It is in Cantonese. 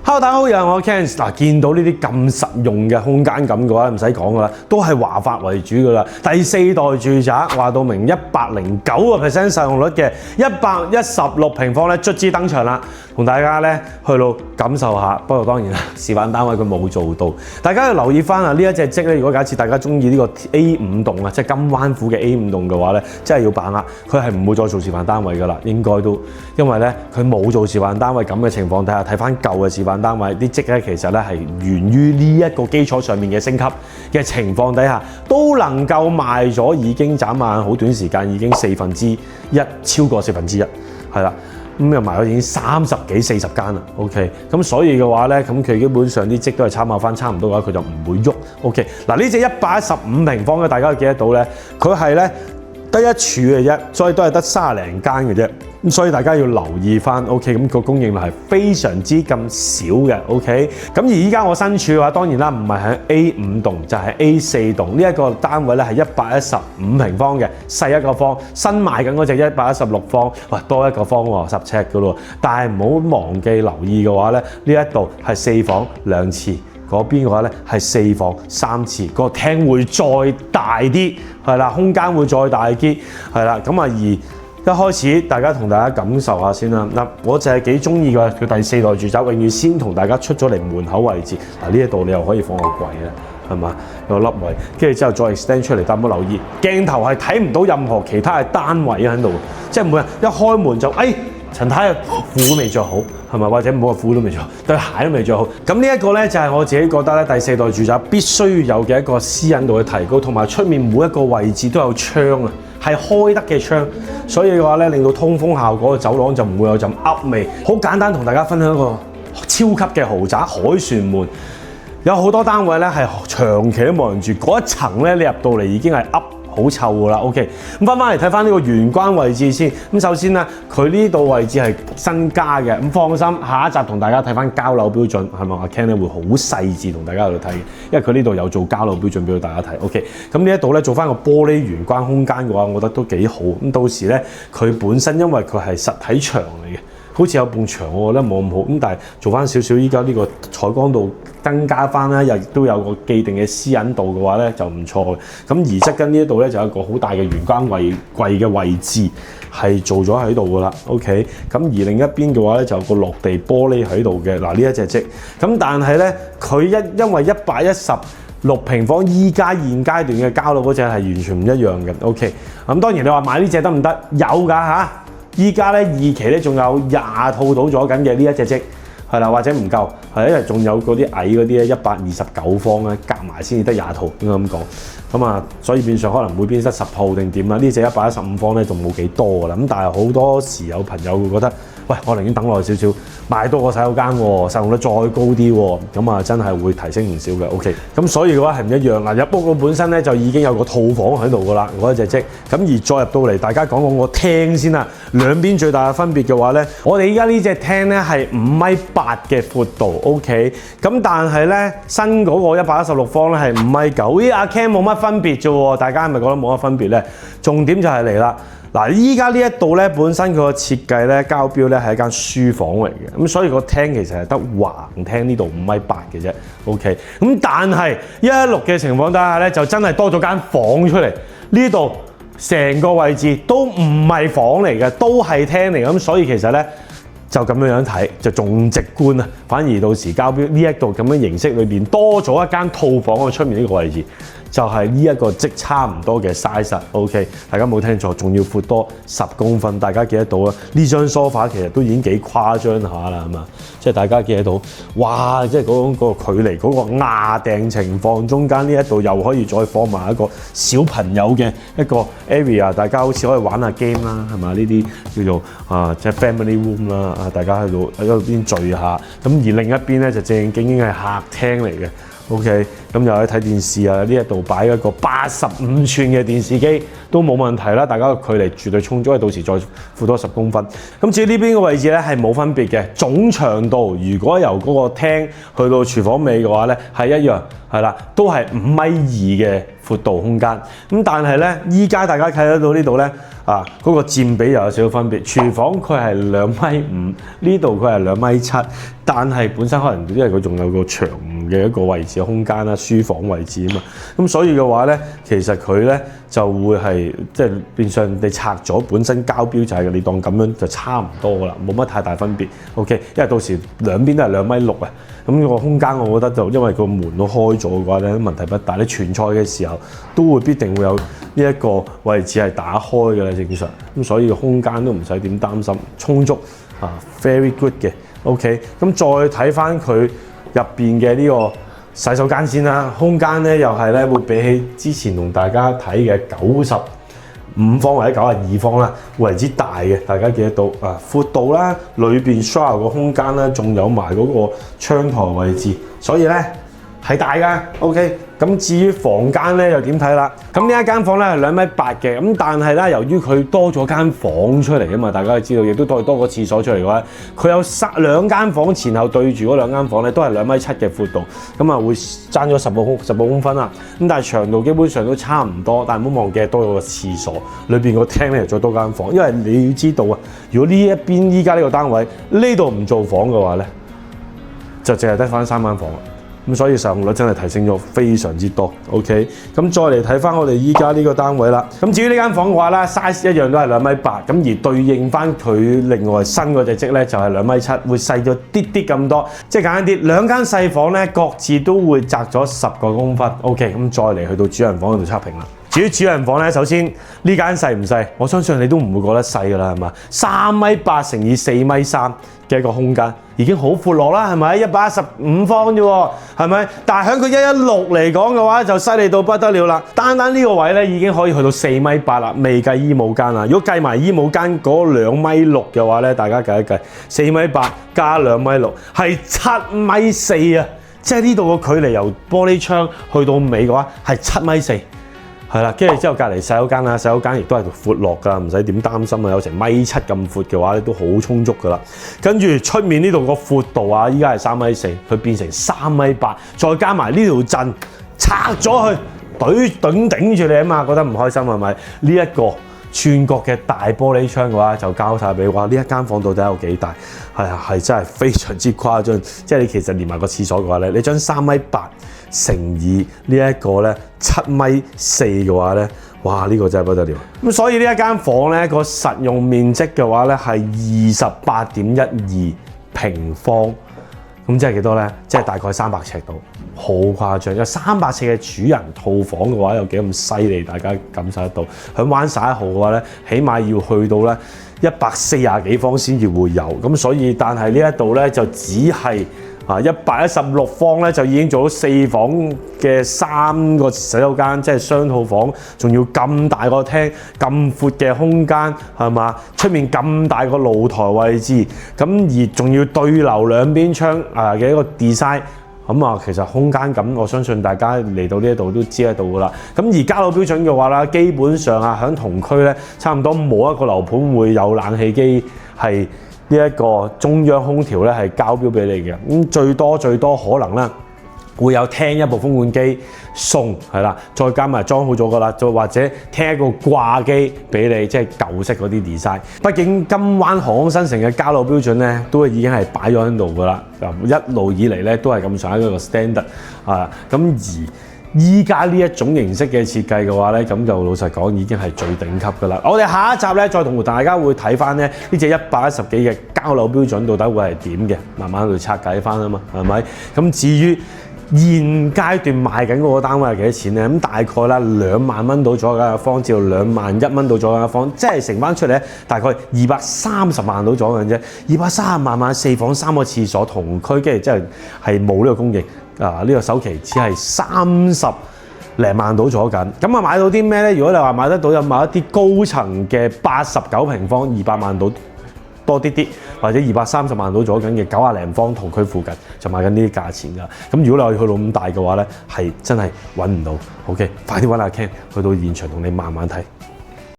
Hello， 大家好，又係我 Ken。嗱，見到呢啲咁實用嘅空間感嘅話，唔使講噶啦，都係華發為主噶啦。第四代住宅話到明109% 實用率嘅116平方咧，卒之登場啦，同大家咧去到感受下。不過當然啦，示範單位佢冇做到，大家要留意翻啊！呢一隻積咧，如果假設大家中意呢個 A5 棟啊，即係金灣府嘅 A5 棟嘅話咧，真係要把握，佢係唔會再做示範單位噶啦，應該都，因為咧佢冇做示範單位咁嘅情況底下，睇翻舊嘅示範單位啲積咧，其實咧係源於呢一個基礎上面嘅升級嘅情況底下，都能夠賣咗，已經眨眼好短時間已經1/4，超過1/4，係啦。咁又賣咗已經30幾40間啦 ，OK， 咁所以嘅話咧，咁佢基本上啲積都係參考翻差唔多嘅話，佢就唔會喐 ，OK。嗱呢隻115平方嘅，大家記得到咧，佢係咧得一處嘅啫，所以都係得30零間嘅啫。咁所以大家要留意翻 ，OK， 咁個供應量係非常之咁少嘅 ，OK。咁而依家我身處嘅話，當然啦，唔係喺 A5 棟，就係 A4 棟。呢一個單位咧係115平方嘅，細一個方。新賣緊嗰隻116方，哇，多一個方喎，10尺噶咯。但係唔好忘記留意嘅話咧，呢一度係4房2廁。嗰邊嘅話咧係4房3廁，個廳會再大啲，係啦，空間會再大啲，係啦，咁啊而一開始大家同大家感受下先啦。嗱，我就係幾中意嘅佢第四代住宅，永遠先同大家出咗嚟門口位置。嗱，呢一度你又可以放個櫃啦，係嘛，有個凹位，跟住之後再 extend 出嚟。但冇留意鏡頭係睇唔到任何其他嘅單位喺度，即係每日一開門就陳太褲都未着好，係咪？或者唔好話褲都未着好，對鞋都未着好。咁呢一個咧就係我自己覺得咧第四代住宅必須要有嘅一個私隱度嘅提高，同埋出面每一個位置都有窗啊，係開得嘅窗，所以嘅話咧令到通風效果嘅走廊就唔會有陣噏味。好簡單同大家分享一個超級嘅豪宅凱旋門，有好多單位咧係長期都冇人住，嗰一層咧你入到嚟已經係噏好臭㗎啦 ，OK。咁翻嚟睇翻呢個玄關位置先。咁首先咧，佢呢度位置係新加嘅。咁放心，下一集同大家睇翻交樓標準，係咪阿 Ken 咧會好細緻同大家喺度睇嘅，因為佢呢度有做交樓標準俾到大家睇 ，OK。咁呢一度咧做翻個玻璃玄關空間嘅話，我覺得都幾好。咁到時咧，佢本身因為佢係實體牆嚟嘅。好似有埲牆，我覺得冇咁好，咁但係做翻少少依家呢個採光度增加翻啦，又亦都有個既定嘅私隱度嘅話咧，就唔錯嘅。咁而側跟呢一度咧就有一個好大嘅玄關櫃嘅位置係做咗喺度噶啦 ，OK。咁而另一邊嘅話咧就有個落地玻璃喺度嘅，嗱呢一隻積。咁但係咧佢因為116平方，依家現階段嘅交樓嗰隻係完全唔一樣嘅 ，OK。咁當然你話買呢隻得唔得？有㗎嚇。依家咧2期咧仲有20套到咗緊嘅呢一隻積，係啦，或者唔夠，係因為仲有嗰啲矮嗰啲咧129方咧，夾埋先至得20套，應該咁講。咁啊，所以變相可能每邊得10套定點啦。呢隻115方咧仲冇幾多㗎啦。咁但係好多時有朋友會覺得，喂，我寧願等耐少少，買多個洗手間喎，實用率再高啲喎，咁啊真係會提升唔少嘅。OK，咁所以嘅話係唔一樣嗱。入屋本身咧就已經有個套房喺度㗎啦，嗰一隻積。咁而再入到嚟，大家講講個廳先啦。兩邊最大嘅分別嘅話咧，我哋依家呢隻廳咧係5.8米嘅闊度 ，OK。咁但係咧新嗰個116方咧係5.9米。咦，阿 Ken 冇乜分別啫喎，大家係咪覺得冇乜分別咧？重點就係嚟啦。嗱，依家呢一度咧，本身佢個設計咧，交標咧係一間書房嚟嘅，咁所以個廳其實係得橫廳呢度5.8米嘅啫 ，OK。咁但係116嘅情況底下咧，就真係多咗間房出嚟，呢度成個位置都唔係房嚟嘅，都係廳嚟嘅，咁所以其實咧就咁樣睇就仲直觀啊。反而到時交標呢一度咁樣形式裏邊多咗一間套房喺出面呢個位置。就係呢一個積差唔多嘅 size，OK， 大家冇聽錯，仲要闊多10公分，大家記得到啦。呢張梳化其實都已經幾誇張下啦，係嘛？即係大家記得到，哇！即係嗰個距離嗰個壓訂情況，中間呢一度又可以再放埋一個小朋友嘅一個 area， 大家好似可以玩下 game 啦，係嘛？呢啲叫做即係 family room 啦，大家喺度喺邊聚下。咁而另一邊咧就正經經係客廳嚟嘅。OK， 咁又可以睇電視啊！呢一度擺一個85寸嘅電視機，都冇問題啦。大家嘅距離絕對充足，到時再闊多10公分。咁至於呢邊嘅位置咧係冇分別嘅，總長度如果由嗰個廳去到廚房尾嘅話咧係一樣，係啦，都係5.2米嘅闊度空間。咁但係咧，依家大家睇得到呢度咧嗰個佔比又有少少分別。廚房佢係2.5米，呢度佢係2.7米，但係本身可能因為佢仲有個長嘅一個位置空間啦，書房位置啊嘛。咁所以嘅話咧，其實佢咧就會係即係變相你拆咗本身膠標就係你當咁樣就差唔多噶啦，冇乜太大分別。OK， 因為到時兩邊都係2.6米啊。咁個空間我覺得就因為個門都開咗嘅話咧，問題不大。你傳菜嘅時候都會必定會有呢一個位置係打開嘅啦，正常。咁所以個空間都唔使點擔心，充足very good 嘅。OK， 咁再睇翻佢入邊嘅呢個洗手間先啦，空間咧又係咧會比起之前同大家睇嘅95方或者92方啦，為之大嘅，大家記得到闊度啦，裏邊 shower 個空間啦，仲有埋嗰個窗台位置，所以咧係大㗎。OK， 咁至於房間咧又點睇啦？咁呢一間房咧係2.8米嘅，咁但係咧由於佢多咗間房出嚟啊嘛，大家都知道，亦都多個廁所出嚟嘅話，佢有2間房前後對住嗰2間房咧都係2.7米嘅闊度，咁啊會爭咗10公分啦。咁但係長度基本上都差唔多，但係唔好忘記多咗個廁所，裏邊個廳咧又再多間房，因為你要知道啊，如果呢一邊依家呢個單位呢度唔做房嘅話咧，就淨係得翻3間房啦。咁所以使用率真係提升咗非常之多 ，OK。咁再嚟睇翻我哋依家呢個單位啦。咁至於呢間房嘅話咧 ，size 一樣都係2.8米，咁而對應翻佢另外新嗰隻積咧就係2.7米，會細咗啲咁多。即係簡單啲，兩間細房咧各自都會窄咗10個公分。OK， 咁再嚟去到主人房嗰度測評啦。至於主人房咧，首先呢間細唔細？我相信你都唔會覺得細㗎啦，係嘛？3.8米乘以4.3米嘅一個空間，已經好闊落啦，係咪？115方啫喎，係咪？但係喺佢116嚟講嘅話，就犀利到不得了啦！單呢個位咧已經可以去到4.8米啦，未計衣帽間啦。如果計埋衣帽間嗰2.6米嘅話咧，大家計一計，4.8米加2.6米係7.4米啊！即係呢度個距離由玻璃窗去到尾嘅話係7.4米。係啦，跟住之後隔離洗手間啦，洗手間亦都係闊落㗎，唔使點擔心啊，有成1.7米咁闊嘅話咧，都好充足㗎啦。跟住出面呢度個闊度啊，依家係3.4米，佢變成3.8米，再加埋呢條震拆咗去，頂住你啊嘛，覺得唔開心係咪？呢一個串角嘅大玻璃窗嘅話，就交晒俾哇！呢一間房到底有幾大？係真係非常之誇張。即係你其實連埋個廁所嘅話咧，你將3.8米乘以呢一個咧7.4米嘅話咧，哇！呢個真係不得了。咁所以呢一間房咧個實用面積嘅話咧係28.12平方。咁即係幾多咧？即係大概300尺度，好誇張。有300尺嘅主人套房嘅話，有幾咁犀利？大家感受得到。喺灣11號嘅話咧，起碼要去到咧140幾方先至會有。咁所以，但係呢一度咧就只係116方咧就已經做到4房嘅3個洗手間，即係雙套房，仲要咁大個廳、咁闊嘅空間，係嘛？出面咁大個露台位置，咁而仲要對流兩邊窗嘅一個 design， 咁其實空間感，我相信大家嚟到呢一度都知得到噶啦。咁而交樓標準嘅話啦，基本上喺同區咧，差唔多冇一個樓盤會有冷氣機係呢一個中央空調咧係交標俾你嘅，咁最多可能咧會有廳一部風管機送係啦，再加埋裝好咗噶啦，再或者廳一個掛機俾你，即係舊式嗰啲 design。畢竟金灣航空新城嘅交樓標準咧，都已經係擺咗喺度噶啦，一路以嚟咧都係咁上下一個 standard 啊。咁而依家呢一種形式嘅設計嘅話咧，咁就老實講已經係最頂級噶啦。我哋下一集咧再同大家會睇翻咧呢隻110幾嘅交樓標準到底會係點嘅，慢慢去拆解翻啊嘛，係咪？咁至於現階段賣緊嗰個單位係幾多錢咧？咁大概啦2萬蚊到左右嘅方，至到2萬1蚊到左右嘅方，即係乘翻出嚟咧，大概230萬到左右嘅啫。230萬買4房3個廁所同區，跟住即係冇呢個供應。呢個首期只係30零萬到左緊，咁買到啲咩咧？如果你話買得到，有買一啲高層嘅89平方200萬到多啲，或者230萬到左緊嘅90零方同區附近，就買緊呢啲價錢㗎。咁如果你去到咁大嘅話咧，係真係揾唔到。OK， 快啲揾阿 Ken 去到現場同你慢慢睇。